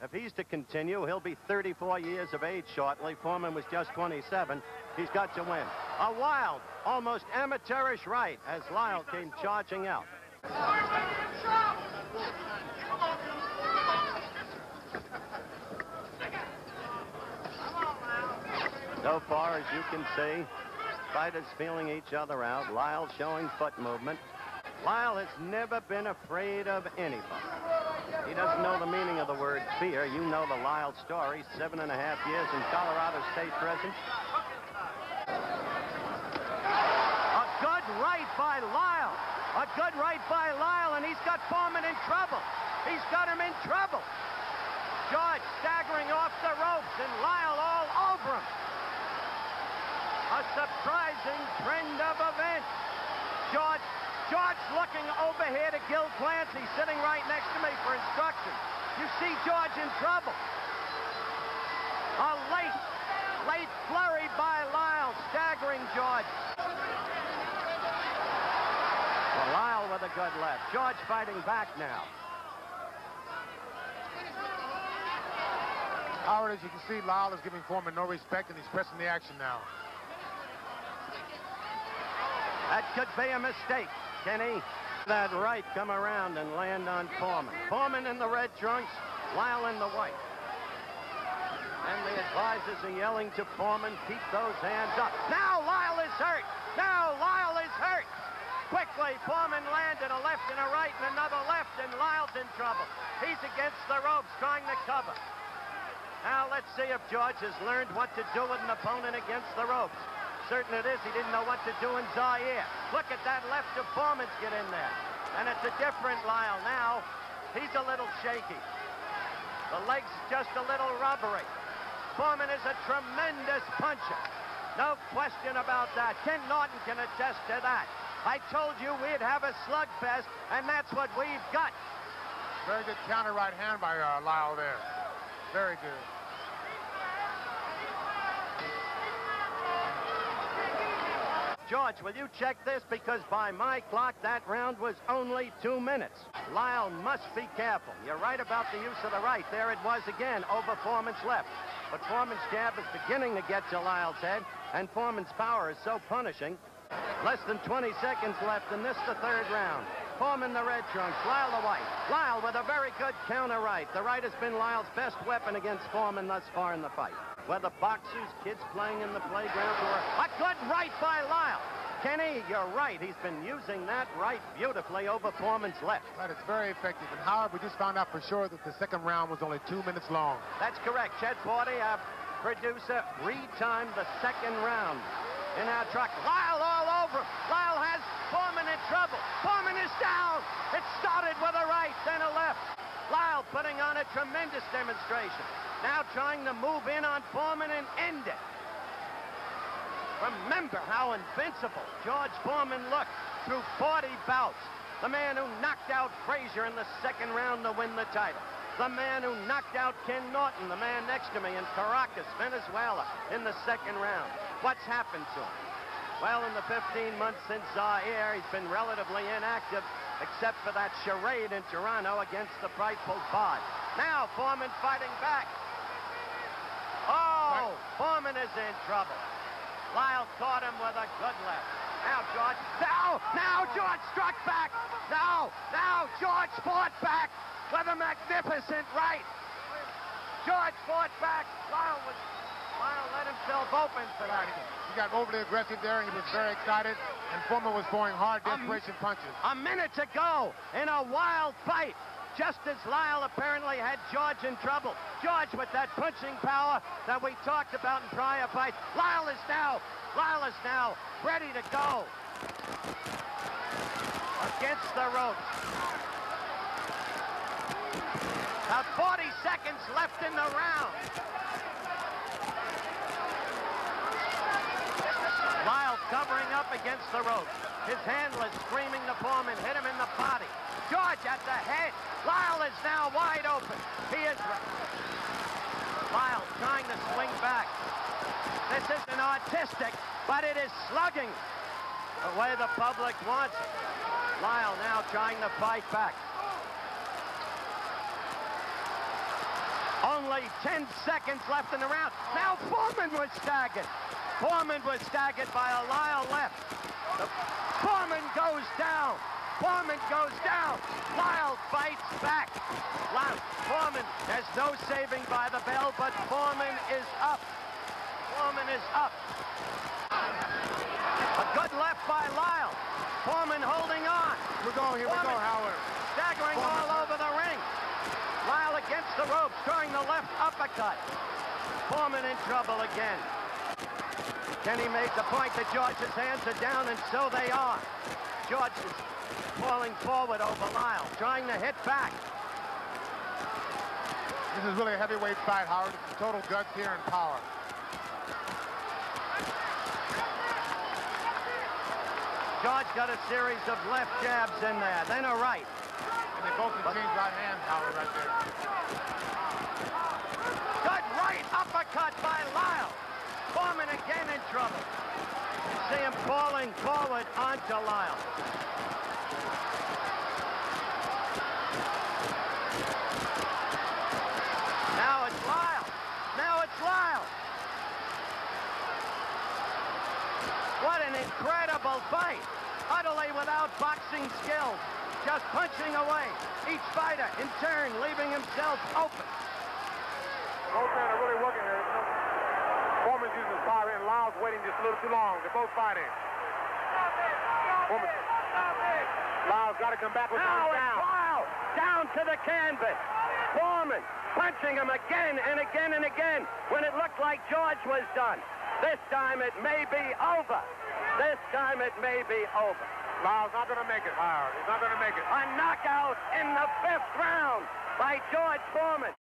If he's to continue, he'll be 34 years of age shortly. Foreman was just 27. He's got to win. A wild, almost amateurish right as Lyle came charging out. So far, as you can see, fighters feeling each other out. Lyle showing foot movement. Lyle has never been afraid of anybody. He doesn't know the meaning of the word fear. You know the Lyle story. 7.5 years in Colorado State prison. A good right by Lyle. A good right by Lyle, and he's got Foreman in trouble. He's got him in trouble. George staggering off the ropes, and Lyle all over him. A surprising trend of events. George looking over here to Gil Clancy, sitting right next to me for instructions. You see George in trouble. A late flurry by Lyle, staggering George. Well, Lyle with a good left. George fighting back now. Howard, as you can see, Lyle is giving Foreman no respect, and he's pressing the action now. That could be a mistake, Kenny. That right come around and land on Foreman. Foreman in the red trunks, Lyle in the white. And the advisors are yelling to Foreman, keep those hands up. Now Lyle is hurt. Now Lyle is hurt. Quickly, Foreman landed a left and a right and another left, and Lyle's in trouble. He's against the ropes, trying to cover. Now let's see if George has learned what to do with an opponent against the ropes. Certain it is, he didn't know what to do in Zaire. Look at that left of Foreman's get in there. And it's a different Lyle now. He's a little shaky. The leg's just a little rubbery. Foreman is a tremendous puncher. No question about that. Ken Norton can attest to that. I told you we'd have a slugfest, and that's what we've got. Very good counter right hand by Lyle there. Very good. George, will you check this? Because by my clock, that round was only 2 minutes. Lyle must be careful. You're right about the use of the right. There it was again, over Foreman's left. But Foreman's jab is beginning to get to Lyle's head, and Foreman's power is so punishing. Less than 20 seconds left, and this the third round. Foreman the red trunks, Lyle the white. Lyle with a very good counter right. The right has been Lyle's best weapon against Foreman thus far in the fight. Whether boxers, kids playing in the playground, or a good right by Lyle. Kenny, you're right. He's been using that right beautifully over Foreman's left. Right, it's very effective. And Howard, we just found out for sure that the second round was only 2 minutes long. That's correct. Chet Forty, our producer, retimed the second round in our truck. Lyle all over him. Lyle has Foreman in trouble. Foreman is down. It started with a right, then a left. Lyle putting on a tremendous demonstration. Now trying to move in on Foreman and end it. Remember how invincible George Foreman looked through 40 bouts. The man who knocked out Frazier in the second round to win the title. The man who knocked out Ken Norton, the man next to me in Caracas, Venezuela, in the second round. What's happened to him? Well, in the 15 months since Zaire, he's been relatively inactive, except for that charade in Toronto against the frightful Bod. Now Foreman fighting back. Oh, Foreman is in trouble. Lyle caught him with a good left. Now George, now George struck back. Now George fought back with a magnificent right. George fought back. Lyle let himself open for that. He got overly aggressive there, and he was very excited, and Foreman was throwing hard desperation punches. A minute to go in a wild fight. Just as Lyle apparently had George in trouble. George with that punching power that we talked about in prior fights. Lyle is now ready to go. Against the ropes. About 40 seconds left in the round. Lyle covering up against the ropes. His handler screaming to Foreman, hit him in the body. George at the head. Lyle is now wide open. He is... Lyle trying to swing back. This isn't artistic, but it is slugging the way the public wants it. Lyle now trying to fight back. Only 10 seconds left in the round. Now Foreman was staggered. Foreman was staggered by a Lyle left. Foreman goes down. Foreman goes down. Lyle fights back. Foreman has no saving by the bell, but Foreman is up. Foreman is up. A good left by Lyle. Foreman holding on. Here we go, Howard. Staggering all over the ring. Lyle against the ropes, throwing the left uppercut. Foreman in trouble again. Kenny made the point that George's hands are down, and so they are. George is falling forward over Lyle, trying to hit back. This is really a heavyweight fight, Howard. It's total guts here and power. George got a series of left jabs in there, then a right. And they both can change right hands, Howard, right there. Good right uppercut by Lyle. Foreman again in trouble. You see him falling forward onto Lyle. Now it's Lyle. Now it's Lyle. What an incredible fight. Utterly without boxing skills. Just punching away. Each fighter in turn leaving himself open. Both men are really working here. Foreman's using his power and Lyle's waiting just a little too long. They're both fighting. Foreman. Lyle's got to come back with Now one it's down. Lyle down to the canvas. Foreman punching him again and again and again when it looked like George was done. This time it may be over. This time it may be over. Lyle's not going to make it, Howard. He's not going to make it. A knockout in the 5th round by George Foreman.